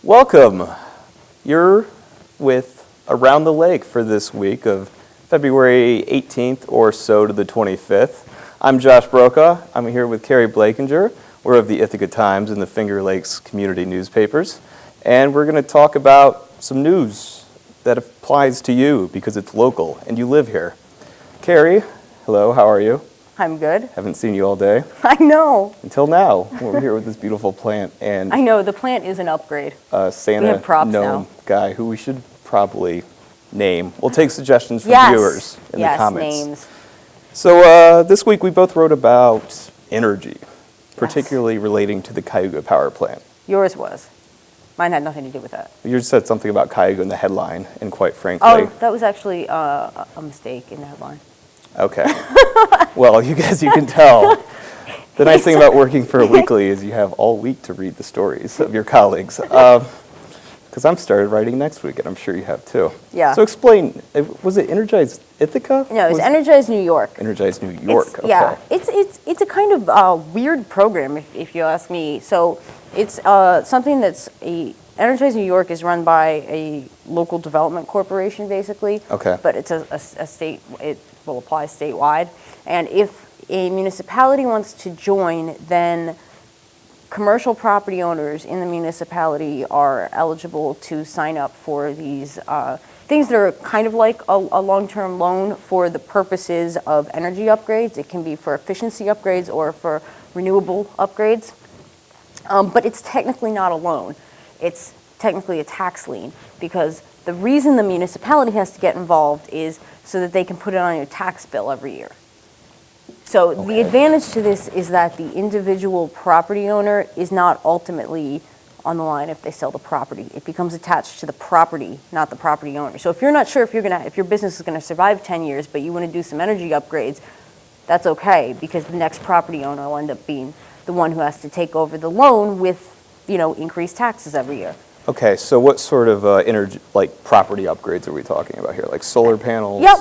Welcome. You're with Around the Lake for this week of February 18th or so to the 25th. I'm Josh Brokaw. I'm here with Keri Blakinger. We're of the Ithaca Times and the Finger Lakes community newspapers. And we're going to talk about some news that applies to you because it's local and you live here. Keri, hello, how are you? I'm good. Haven't seen you all day. I know. Until now, we're here with this beautiful plant and I know, the plant is an upgrade. Santa We have props gnome now. guy who we should probably name. We'll take suggestions from Yes. viewers in the comments. Names. So this week we both wrote about energy, particularly relating to the Cayuga power plant. Yours was. Mine had nothing to do with that. You just said something about Cayuga in the headline, and quite frankly... Oh, that was actually a mistake in the headline. Okay. Well, you can tell. The nice thing about working for a weekly is you have all week to read the stories of your colleagues. Because I'm started writing next week, and I'm sure you have too. Yeah. So explain, was it Energize Ithaca? No, it's Energize New York. Energize New York, okay. Yeah, it's a kind of weird program, if you ask me. So it's something Energize New York is run by a local development corporation, basically. Okay. But it's a state, it will apply statewide. And if a municipality wants to join, then commercial property owners in the municipality are eligible to sign up for these things that are kind of like a long-term loan for the purposes of energy upgrades. It can be for efficiency upgrades or for renewable upgrades. But it's technically not a loan. It's technically a tax lien, because the reason the municipality has to get involved is so that they can put it on your tax bill every year. So Okay. the advantage to this is that the individual property owner is not ultimately on the line if they sell the property. It becomes attached to the property, not the property owner. So if you're not sure if your business is going to survive 10 years, but you want to do some energy upgrades, that's okay, because the next property owner will end up being the one who has to take over the loan with, increased taxes every year. Okay, so what sort of energy, like property upgrades are we talking about here? Like solar panels? Yep,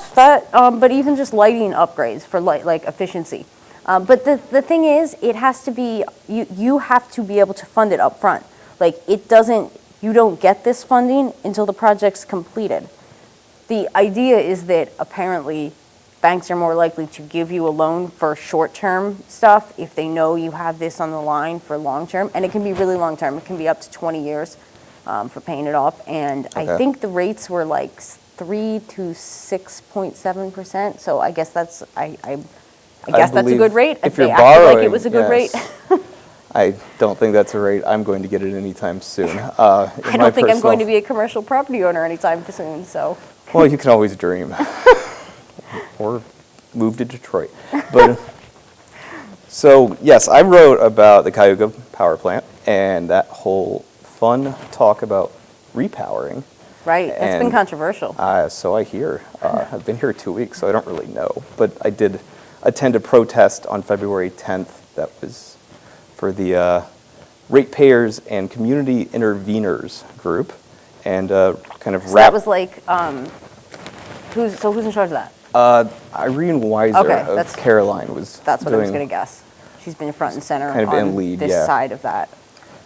but even just lighting upgrades for like efficiency. But the thing is, it has to be, you have to be able to fund it up front. Like you don't get this funding until the project's completed. The idea is that apparently banks are more likely to give you a loan for short-term stuff if they know you have this on the line for long-term, and it can be really long-term. It can be up to 20 years. For paying it off, and Okay. I think the rates were like 3 to 6.7%. So I guess that's I guess that's a good rate. If they you're acted borrowing, like it was a good rate. I don't think that's a rate I'm going to get it anytime soon. I don't think I'm going to be a commercial property owner anytime soon. So Well, you can always dream, or move to Detroit. But so yes, I wrote about the Cayuga power plant and that whole fun talk about repowering. right, it's been controversial. So I hear. I've been here 2 weeks, so I don't really know. But I did attend a protest on February 10th that was for the Ratepayers and Community Interveners group, and kind of So that was like who's in charge of that? Irene Weiser Okay, of Caroline was That's what I was doing- going to guess. She's been front and center kind of on in lead, this yeah. side of that.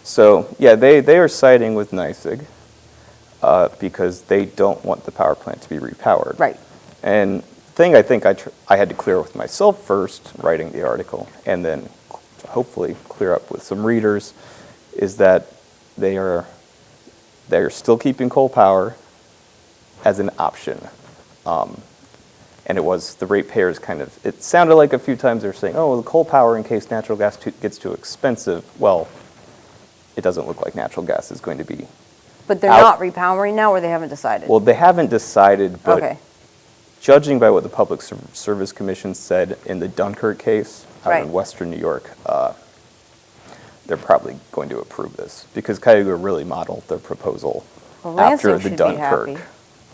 So yeah, they are siding with NYSEG because they don't want the power plant to be repowered. Right. And the thing I think I had to clear with myself first, writing the article, and then hopefully clear up with some readers, is that they are still keeping coal power as an option. And it was the ratepayers it sounded like a few times they were saying, oh, the coal power in case natural gas gets too expensive. Well, it doesn't look like natural gas is going to be. But they're not repowering now, or they haven't decided? Well, they haven't decided, but okay. judging by what the Public Service Commission said in the Dunkirk case out Right. in Western New York, they're probably going to approve this because Cayuga really modeled their proposal Well, after Lansing the should Dunkirk. be happy.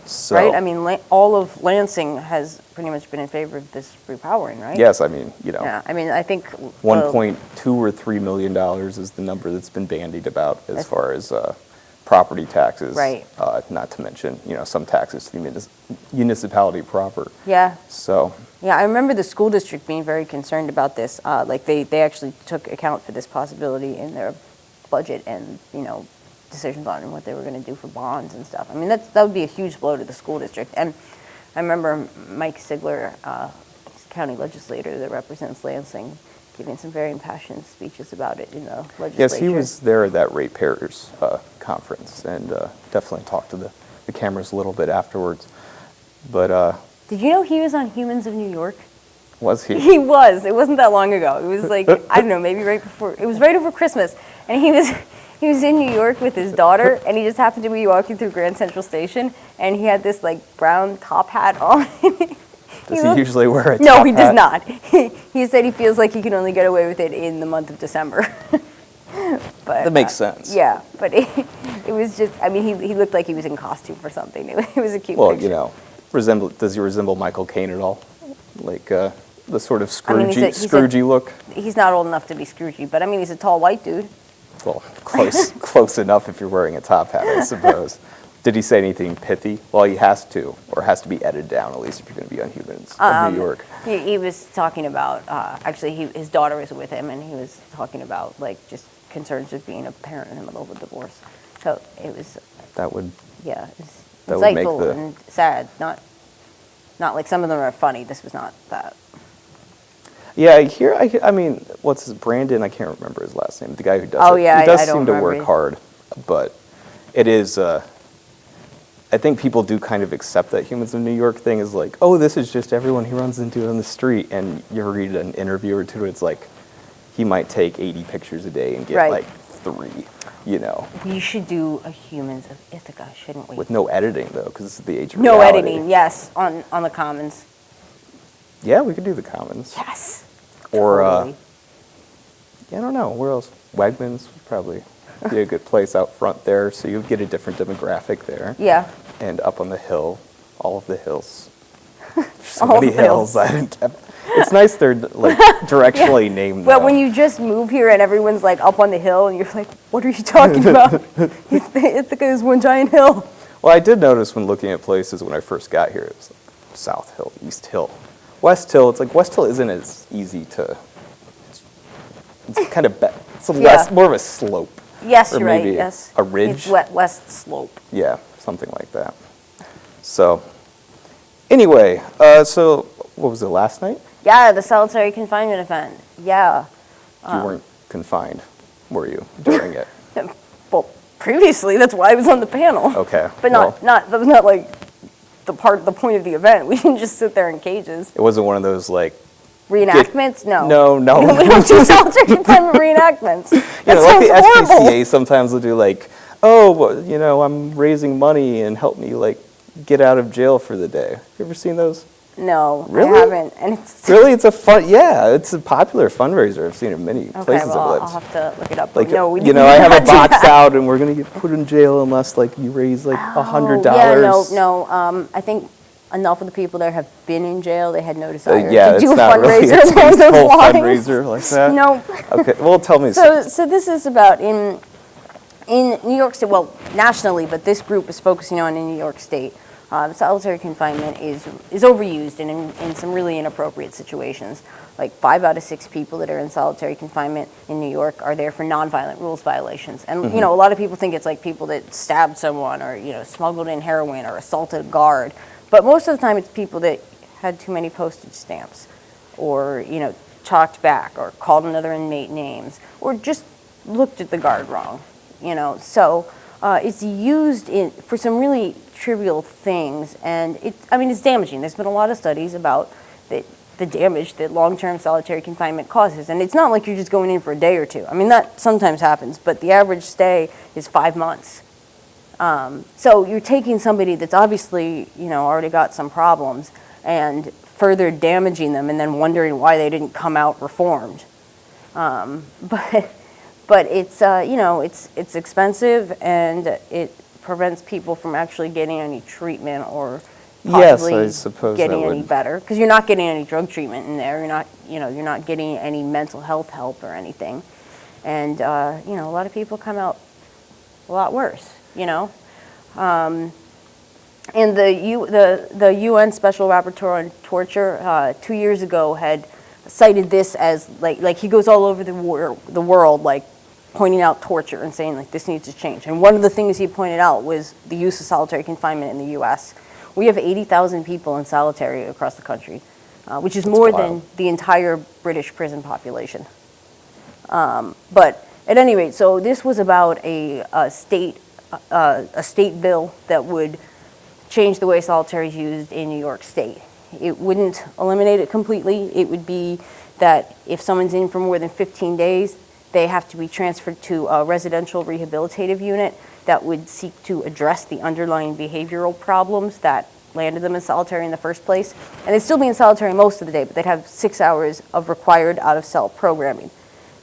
So, Right? I mean, all of Lansing has pretty much been in favor of this repowering, right? yes, I mean, Yeah, I mean, I think... 1.2 or $3 million is the number that's been bandied about as far as property taxes. Right. Not to mention, some taxes to the municipality proper. Yeah. So, Yeah, I remember the school district being very concerned about this. Like they actually took account for this possibility in their budget and, decisions on and what they were going to do for bonds and stuff. I mean, that would be a huge blow to the school district. And I remember Mike Sigler, county legislator that represents Lansing, giving some very impassioned speeches about it in the legislature. Yes, he was there at that ratepayers conference, and definitely talked to the cameras a little bit afterwards. But did you know he was on Humans of New York? was he? He was. It wasn't that long ago. It was like, I don't know, maybe right before. It was right over Christmas, and he was in New York with his daughter, and he just happened to be walking through Grand Central Station, and he had this like brown top hat on. Does he usually wear a top No, he hat? does not. He said he feels like he can only get away with it in the month of December. But That makes sense. yeah, but it was just, I mean, he looked like he was in costume or something. It was a cute Well, picture. you know, does he resemble Michael Caine at all? Like the sort of I mean, Scroogey look? He's not old enough to be Scroogey, but I mean, he's a tall white dude. Well, close enough if you're wearing a top hat, I suppose. Did he say anything pithy? Well, he has to, or has to be edited down, at least if you're going to be on Humans of New York. He was talking about, actually, his daughter was with him, and he was talking about, like, just concerns with being a parent in the middle of a divorce. So it was, That would, yeah, it was That would make insightful and sad. Not like some of them are funny. This was not that. yeah, I mean, what's his, Brandon, I can't remember his last name, the guy who does Oh, it. yeah, He does I don't seem to remember work either. hard, but it is, I think people do kind of accept that Humans of New York thing is like, oh, this is just everyone he runs into on the street, and you read an interview or two, it's like, he might take 80 pictures a day and get Right. like 3, you know, We should do a Humans of Ithaca, shouldn't we? with no editing though, because this is the age of No reality. editing, yes, on the Commons. Yeah, we could do the Commons. Yes. Or, Totally. I don't know, where else? Wegmans would probably be a good place out front there, so you get a different demographic there. Yeah. And up on the hill, all of the hills. So All many the hills. It's nice they're like directionally named. Well, though. when you just move here and everyone's like up on the hill and you're like, what are you talking about? Ithaca is one giant hill. Well, I did notice when looking at places when I first got here, it was like South Hill, East Hill, West Hill. It's like West Hill isn't as easy to. It's kind of it's a Yeah. more of a slope. Yes, Or you're right, maybe yes. a ridge? It's west slope. Yeah, something like that. So, anyway, so what was it, last night? Yeah, the solitary confinement event. Yeah. You weren't confined, were you, during it? Well, previously, that's why I was on the panel. Okay. But that was not like the point of the event. We didn't just sit there in cages. It wasn't one of those, like, Reenactments? No. No. We don't do solitary confinement reenactments. That like the sounds horrible. SPCA sometimes will do like, oh, well, you know, I'm raising money and help me like get out of jail for the day. You ever seen those? No, Really? I haven't. And it's Really, it's it's a popular fundraiser. I've seen it in many okay. places Well, I've I'll lived. have to look it up. Like, But no, we you know, did I have not a do box that. out and we're gonna get put in jail unless like you raise like $100. Yeah, no. I think enough of the people there have been in jail. They had no desire Yeah, to it's do a not really fundraiser a along those tasteful lines. fundraiser like that. No. Okay, well, tell me. So this is about in New York State, well, nationally, but this group is focusing on in New York State. Solitary confinement is overused and in some really inappropriate situations. Like 5 out of 6 people that are in solitary confinement in New York are there for nonviolent rules violations. And, you know, a lot of people think it's like people that stabbed someone or, you know, smuggled in heroin or assaulted a guard. But most of the time it's people that had too many postage stamps or, you know, talked back or called another inmate names or just looked at the guard wrong, you know. So it's used for some really trivial things, and it's damaging. There's been a lot of studies about the damage that long-term solitary confinement causes, and it's not like you're just going in for a day or two. I mean, that sometimes happens, but the average stay is 5 months. So you're taking somebody that's obviously, you know, already got some problems and further damaging them and then wondering why they didn't come out reformed. But it's, you know, it's expensive and it prevents people from actually getting any treatment or possibly I suppose getting that any would- better. Because you're not getting any drug treatment in there. You're not getting any mental health help or anything. And, you know, a lot of people come out a lot worse, you know. And the UN Special Rapporteur on Torture 2 years ago had cited this as like he goes all over the world like pointing out torture and saying, like, this needs to change. And one of the things he pointed out was the use of solitary confinement in the U.S. We have 80,000 people in solitary across the country, which is more than the entire British prison population. But at any rate, so this was about a state bill that would change the way solitary is used in New York State. It wouldn't eliminate it completely. It would be that if someone's in for more than 15 days, they have to be transferred to a residential rehabilitative unit that would seek to address the underlying behavioral problems that landed them in solitary in the first place. And they'd still be in solitary most of the day, but they'd have 6 hours of required out-of-cell programming.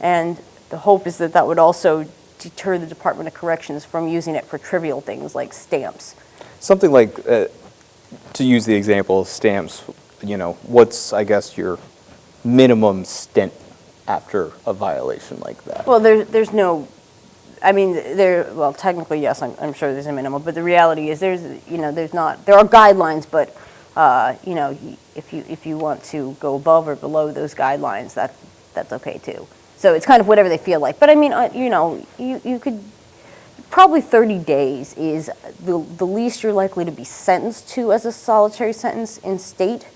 And the hope is that that would also deter the Department of Corrections from using it for trivial things like stamps. Something like, to use the example of stamps, you know, what's, I guess, your minimum stint after a violation like that? Well, there's no, I mean, well, technically, yes, I'm sure there's a minimum, but the reality is there are guidelines, but, you know, if you want to go above or below those guidelines, that's okay too. So it's kind of whatever they feel like. But I mean, you know, you could, probably 30 days is the least you're likely to be sentenced to as a solitary sentence in state.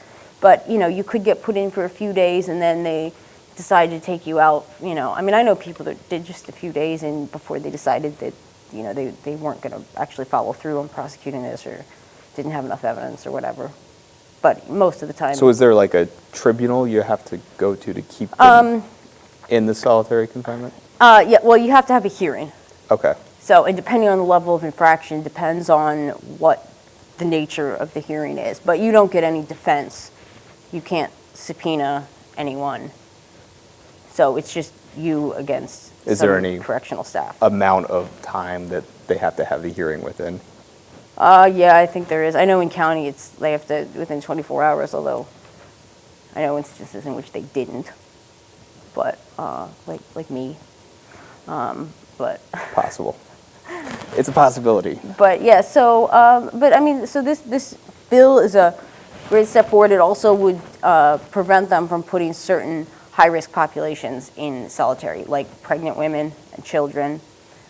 But, you know, you could get put in for a few days and then they decide to take you out, you know. I mean, I know people that did just a few days and before they decided that, you know, they weren't going to actually follow through on prosecuting this or didn't have enough evidence or whatever. But most of the time. So is there like a tribunal you have to go to keep them in the solitary confinement? Yeah, well, you have to have a hearing. Okay. So, and depending on the level of infraction, depends on what the nature of the hearing is. But you don't get any defense. You can't subpoena anyone. So it's just you against correctional staff. Amount of time that they have to have the hearing within? Yeah, I think there is. I know in county they have to within 24 hours, although I know instances in which they didn't. But like me. But possible. It's a possibility. But yeah, so but I mean, so this bill is a great step forward. It also would prevent them from putting certain high-risk populations in solitary, like pregnant women and children,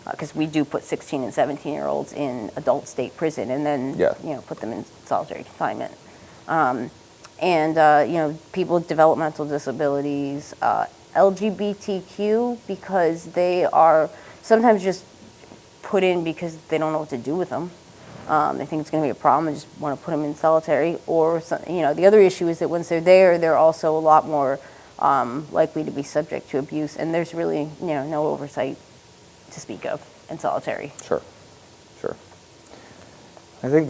because we do put 16 and 17-year-olds in adult state prison and then you know, put them in solitary confinement. And you know, people with developmental disabilities, LGBTQ, because they are sometimes just put in because they don't know what to do with them. They think it's going to be a problem and just want to put them in solitary. Or, you know, the other issue is that once they're there, they're also a lot more likely to be subject to abuse, and there's really, you know, no oversight to speak of in solitary. Sure. I think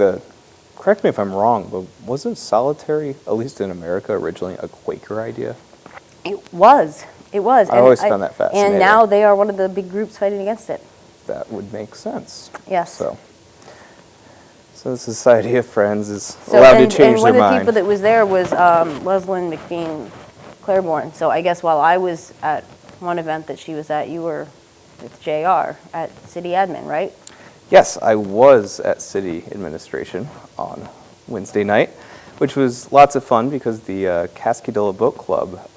correct me if I'm wrong, but wasn't solitary, at least in America, originally a Quaker idea? It was. I always found that fascinating. And now they are one of the big groups fighting against it. That would make sense. Yes. So the Society of Friends is allowed to change their mind. And one of the people that was there was Leslyn McBean Claiborne. So I guess while I was at one event that she was at, you were with JR at City Admin, right? Yes, I was at City Administration on Wednesday night, which was lots of fun because the Cascadilla Boat Club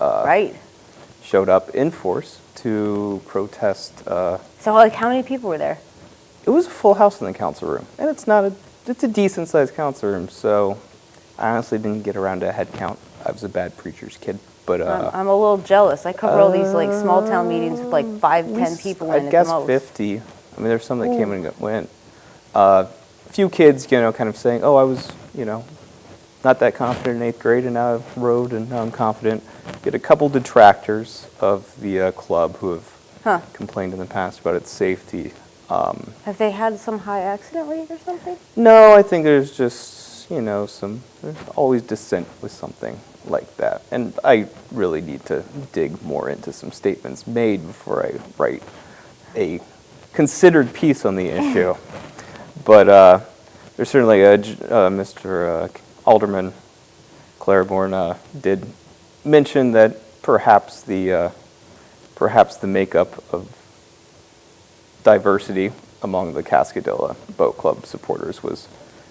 showed up in force to protest. So like how many people were there? It was a full house in the council room, and it's a decent sized council room, so I honestly didn't get around to a head count. I was a bad preacher's kid. But I'm a little jealous. I cover all these like small town meetings with like 5-10 people in it at the most. I guess 50. I mean, there's some that came and went. A few kids, you know, kind of saying, "Oh, I was, you know, not that confident in 8th grade, and now I've rode, and now I'm confident." Get a couple detractors of the club who have complained in the past about its safety. Have they had some high accident rate or something? No, I think there's just, you know, there's always dissent with something like that. And I really need to dig more into some statements made before I write a considered piece on the issue. But there's certainly Mr. Alderman Claiborne did mention that perhaps the makeup of diversity among the Cascadilla Boat Club supporters was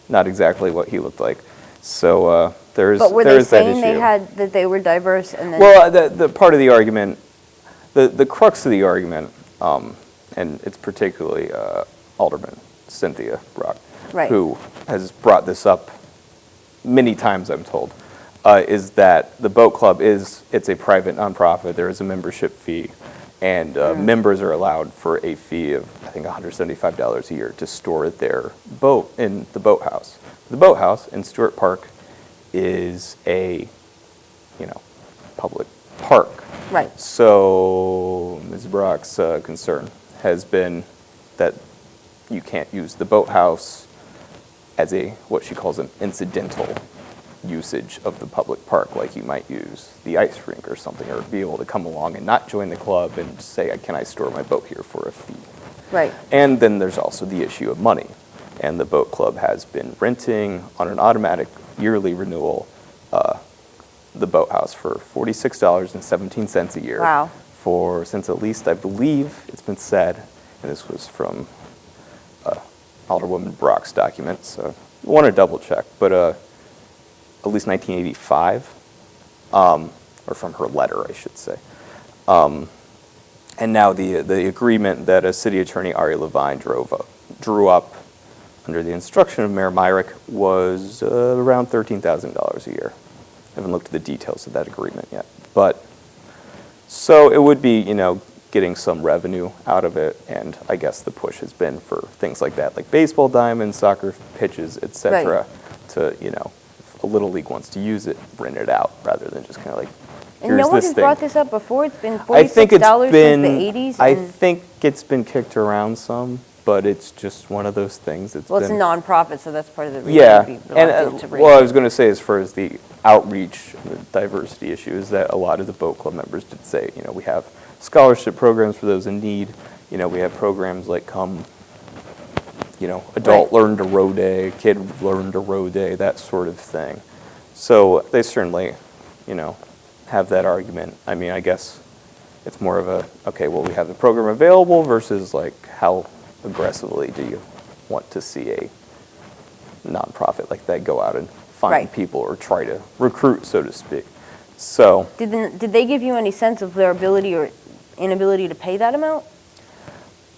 not exactly what he looked like. So there's that issue. But were they saying that they were diverse? And then well, the part of the argument, the crux of the argument and it's particularly Alderman Cynthia Brock, Right. who has brought this up many times, I'm told, is that the boat club it's a private nonprofit. There is a membership fee, and members are allowed for a fee of, I think, $175 a year to store their boat in the boathouse. The boathouse in Stewart Park is a, public park. Right. So Ms. Brock's concern has been that you can't use the boathouse as what she calls an incidental usage of the public park, like you might use the ice rink or something, or be able to come along and not join the club and say, can I store my boat here for a fee? Right. And then there's also the issue of money. And the boat club has been renting on an automatic yearly renewal the boathouse for $46.17 a year. Wow. Since at least, I believe it's been said, and this was from Alderwoman Brock's document, so I want to double check, but at least 1985, or from her letter, I should say. And now the agreement that City Attorney Ari Levine drew up under the instruction of Mayor Myrick was around $13,000 a year. I haven't looked at the details of that agreement yet, but so it would be, getting some revenue out of it, and I guess the push has been for things like that, like baseball diamonds, soccer pitches, etc. Right. To, if a little league wants to use it, rent it out rather than just kind of like, And here's no one this has thing. brought this up before. It's been $46 I think it's been, since the 80s. I and- think it's been kicked around some, but it's just one of those things. It's Well, it's a been, nonprofit, so that's part of the reason yeah, to be and reluctant to bring well, I it. was going to say, as far as the outreach, the diversity issue, is that a lot of the boat club members did say, we have scholarship programs for those in need. We have programs like adult Right. learn to row day, kid learn to row day, that sort of thing. So they certainly, have that argument. I mean, I guess it's more of we have the program available versus like how aggressively do you want to see a nonprofit like that go out and find Right. people or try to recruit, so to speak. So Did they give you any sense of their ability or inability to pay that amount?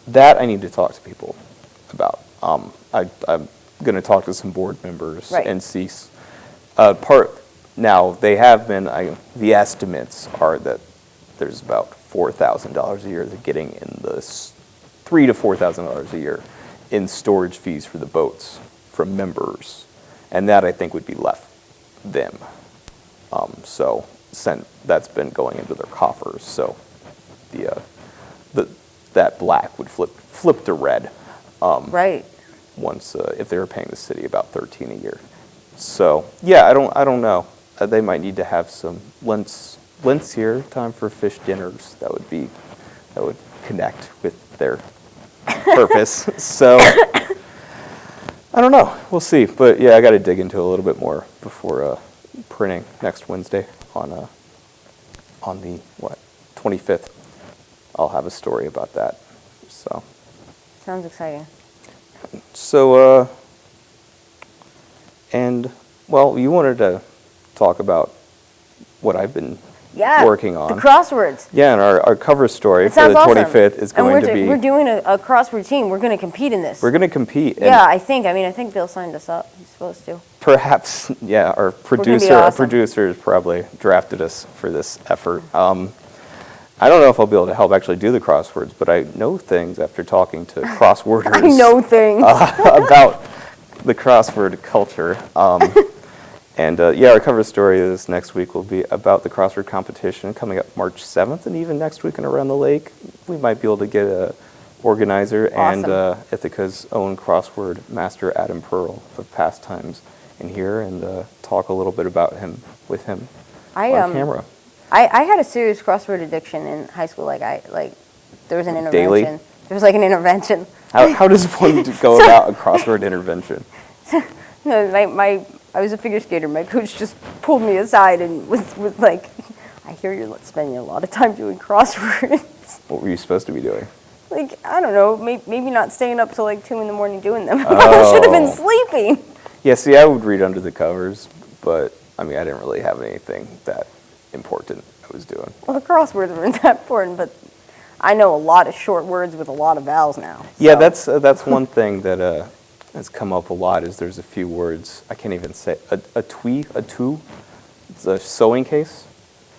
that I need to talk to people about. I'm going to talk to some board members Right. and see. Now, they have been, the estimates are that there's about $4,000 a year they're getting in the $3,000 to $4,000 a year in storage fees for the boats from members. And that, I think, would be left them. So that's been going into their coffers. So that black would flip to red. Right. Once if they were paying the city about $13 a year. So yeah, I don't know. They might need to have some Lent's here. Time for fish dinners. That would connect with their purpose. So I don't know. We'll see. But yeah, I got to dig into it a little bit more before printing next Wednesday on the 25th. I'll have a story about that. So. Sounds exciting. So, you wanted to talk about what I've been Yeah. working on. The crosswords. Yeah, and our cover story It for sounds the awesome. 25th is And going to be. we're doing a crossword team. We're going to compete in this. We're going to compete. And Yeah, I think Bill signed us up. He's supposed to. perhaps, yeah, our gonna be producer awesome. has probably drafted us for this effort. I don't know if I'll be able to help actually do the crosswords, but I know things after talking to crossworders. I know things. About the crossword culture. Our cover story this next week will be about the crossword competition coming up March 7th, and even next week in Around the Lake, we might be able to get a organizer Awesome. and Ithaca's own crossword master, Adam Pearl of Pastimes, in here and talk a little bit about him with him on camera. I had a serious crossword addiction in high school. There was an intervention. Daily? There was like an intervention. How does one go about a crossword intervention? No, I was a figure skater. My coach just pulled me aside and was like, I hear you're spending a lot of time doing crosswords. What were you supposed to be doing? I don't know, maybe not staying up till 2 in the morning doing them. I should have been sleeping. Yeah, see, I would read under the covers, but I didn't really have anything that important I was doing. Well, the crosswords weren't that important, but I know a lot of short words with a lot of vowels now. Yeah, so. that's one thing that has come up a lot. Is there's a few words I can't even say. A two. It's a sewing case.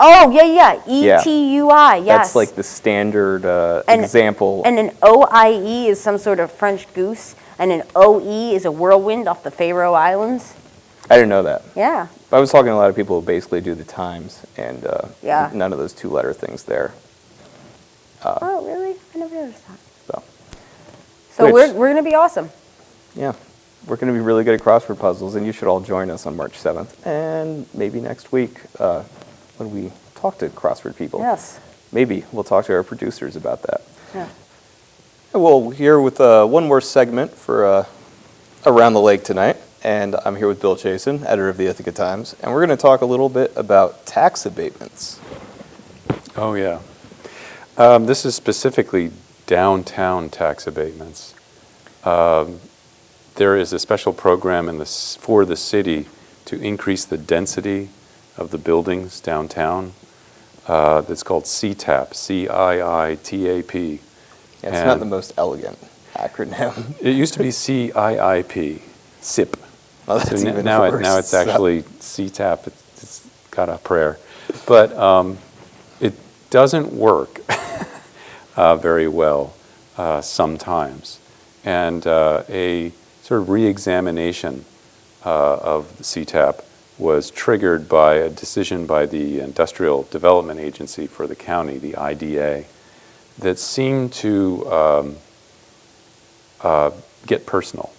Oh, yeah. Yeah. ETUI, yes. That's like the standard example. And an OIE is some sort of French goose, and an OE is a whirlwind off the Faroe Islands. I didn't know that. Yeah. I was talking to a lot of people who basically do the times, and Yeah. none of those two-letter things there. Oh, really? I never noticed that. So So Which- we're going to be awesome. Yeah, we're going to be really good at crossword puzzles, and you should all join us on March 7th, and maybe next week when we talk to crossword people. Yes. Maybe we'll talk to our producers about that. Yeah. Well, we're here with one more segment for Around the Lake tonight, and I'm here with Bill Chaisson, editor of the Ithaca Times, and we're going to talk a little bit about tax abatements. Oh, yeah. This is specifically downtown tax abatements. There is a special program for the city to increase the density of the buildings downtown. That's called CITAP, C-I-I-T-A-P. Yeah, it's not the most elegant acronym. It used to be CIIP, SIP. Well, that's So even now, worse. now it's actually CTAP. It's got a prayer. But it doesn't work very well sometimes. And a sort of re-examination of the CTAP was triggered by a decision by the Industrial Development Agency for the county, the IDA, that seemed to get personal.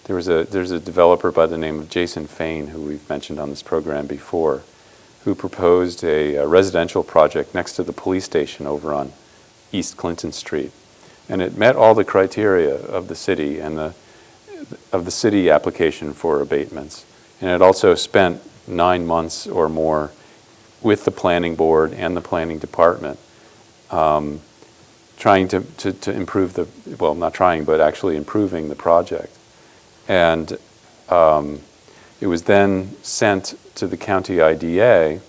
There's a developer by the name of Jason Fain, who we've mentioned on this program before, who proposed a residential project next to the police station over on East Clinton Street. And it met all the criteria of the city and of the city application for abatements. And it also spent 9 months or more with the planning board and the planning department trying to improve not trying, but actually improving the project. And it was then sent to the county IDA,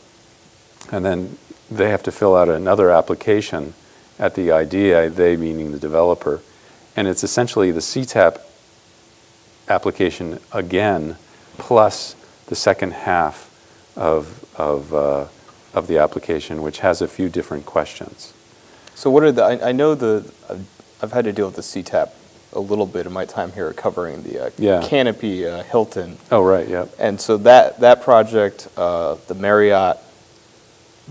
and then they have to fill out another application at the IDA, they meaning the developer. And it's essentially the CTAP application again, plus the second half of the application, which has a few different questions. So what are I know I've had to deal with the CTAP a little bit in my time here covering the Canopy Hilton. Oh, right, yeah. And so that project, the Marriott,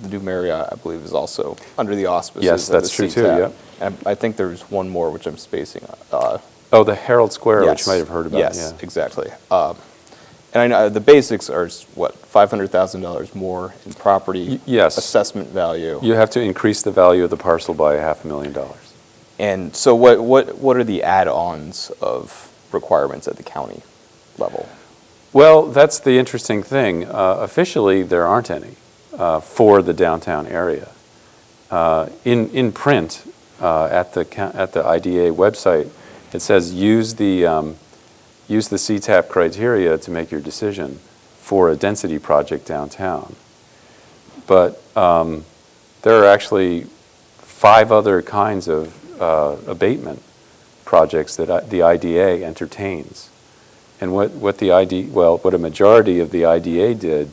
the new Marriott, I believe, is also under the auspices Yes, of that's the true CTAP. too, yeah. And I think there's one more which I'm spacing on. Oh, the Herald Square, Yes. which you might have heard about. Yes, Yeah. exactly. And I know the basics are, what, $500,000 more in property Yes. assessment value. You have to increase the value of the parcel by $500,000. And so what are the add-ons of requirements at the county level? Well, that's the interesting thing. Officially, there aren't any for the downtown area. In print, at the IDA website, it says use the CTAP criteria to make your decision for a density project downtown. But there are actually 5 other kinds of abatement projects that the IDA entertains. And what a majority of the IDA did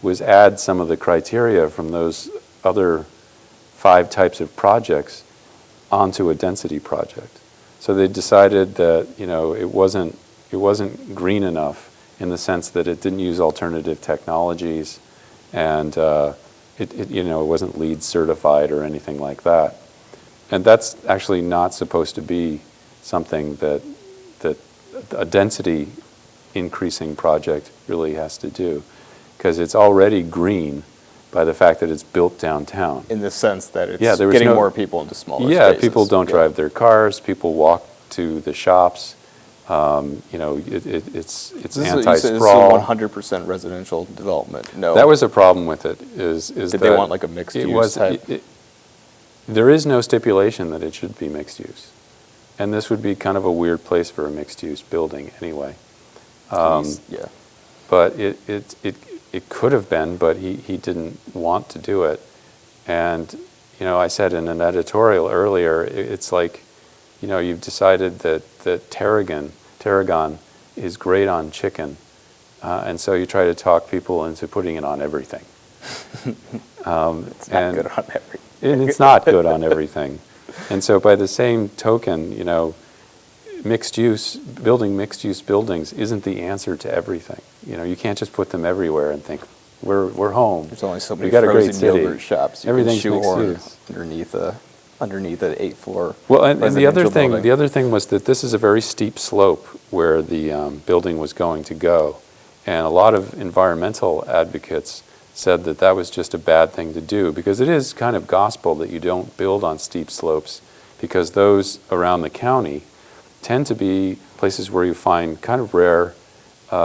was add some of the criteria from those other 5 types of projects onto a density project. So they decided that it wasn't green enough in the sense that it didn't use alternative technologies, and it wasn't LEED certified or anything like that. And that's actually not supposed to be something that a density increasing project really has to do, because it's already green by the fact that it's built downtown. In the sense that it's Yeah, there was getting no- more people into smaller Yeah, spaces. people don't Yeah. drive their cars. People walk to the shops. It's This is a anti-sprawl. 100% residential development. No. That was a problem with it. Is Did that they want like a mixed it use was type? there is no stipulation that it should be mixed use, and this would be kind of a weird place for a mixed use building anyway. Yeah. But it could have been, but he didn't want to do it. And I said in an editorial earlier, it's like, you've decided that tarragon is great on chicken, and so you try to talk people into putting it on everything. It's not good on everything. It's not good on everything. And so by the same token, building mixed-use buildings isn't the answer to everything. You can't just put them everywhere and think, we're home. There's only so many We've got a great frozen city. yogurt shops you Everything's can shoehorn mixed-use. underneath an 8th-floor Well, and the other residential thing, building. the other thing was that this is a very steep slope where the building was going to go, and a lot of environmental advocates said that that was just a bad thing to do, because it is kind of gospel that you don't build on steep slopes, because those around the county tend to be places where you find kind of rare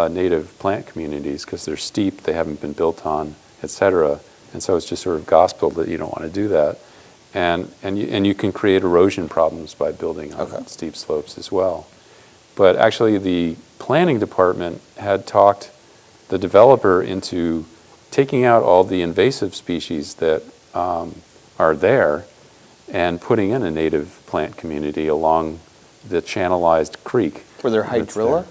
native plant communities, because they're steep, they haven't been built on, etc. And so it's just sort of gospel that you don't want to do that. And you can create erosion problems by building on steep slopes as well. But actually the planning department had talked the developer into taking out all the invasive species that are there and putting in a native plant community along the channelized creek. Were there that's hydrilla?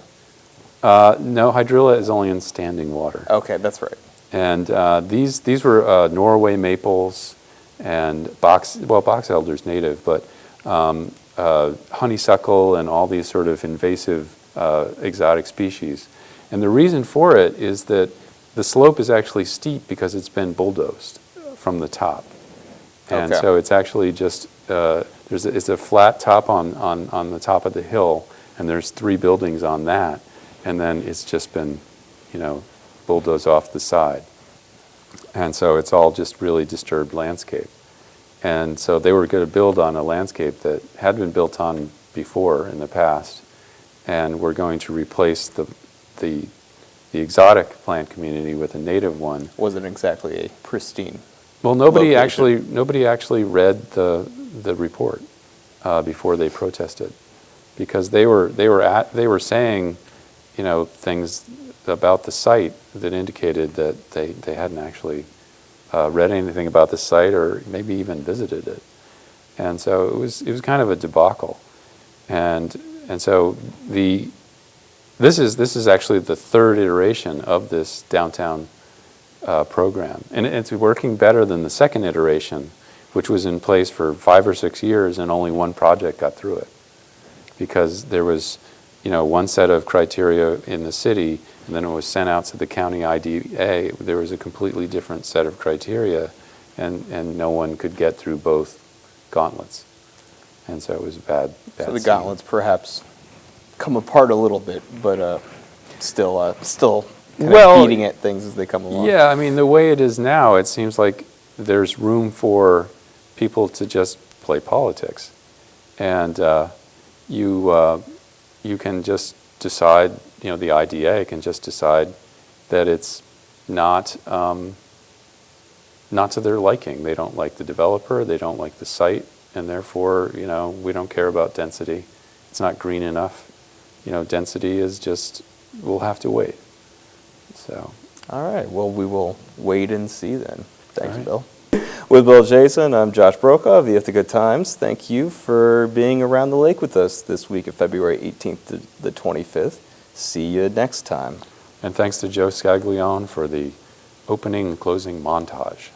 there. No, hydrilla is only in standing water. Okay, that's right. And these were Norway maples and box elder's native, but honeysuckle and all these sort of invasive exotic species. And the reason for it is that the slope is actually steep because it's been bulldozed from the top. And Okay. so it's actually just, it's a flat top on the top of the hill, and there's 3 buildings on that, and then it's just been, bulldozed off the side. And so it's all just really disturbed landscape. And so they were going to build on a landscape that had been built on before in the past, and we're going to replace the exotic plant community with a native one. Wasn't exactly a pristine. Well, nobody location. actually read the report before they protested, because they were saying, things about the site that indicated that they hadn't actually read anything about the site or maybe even visited it. And so it was kind of a debacle. And so this is actually the 3rd iteration of this downtown program. And it's working better than the 2nd iteration, which was in place for 5 or 6 years and only one project got through it. Because there was, one set of criteria in the city, and then it was sent out to the county IDA. There was a completely different set of criteria, and no one could get through both gauntlets. And so it was a bad So the scene. gauntlets perhaps come apart a little bit, but still kind of beating at things as they come along. Yeah, I mean, the way it is now, it seems like there's room for people to just play politics. And you can just decide, the IDA can just decide that it's not to their liking. They don't like the developer, they don't like the site, and therefore, we don't care about density. It's not green enough. Density is just, we'll have to wait. So. All right, well, we will wait and see then. Thanks, All right. Bill. With Bill Chaisson, I'm Josh Brokaw of the If the Good Times. Thank you for being around the lake with us this week of February 18th to the 25th. See you next time. And thanks to Joe Scaglione for the opening and closing montage.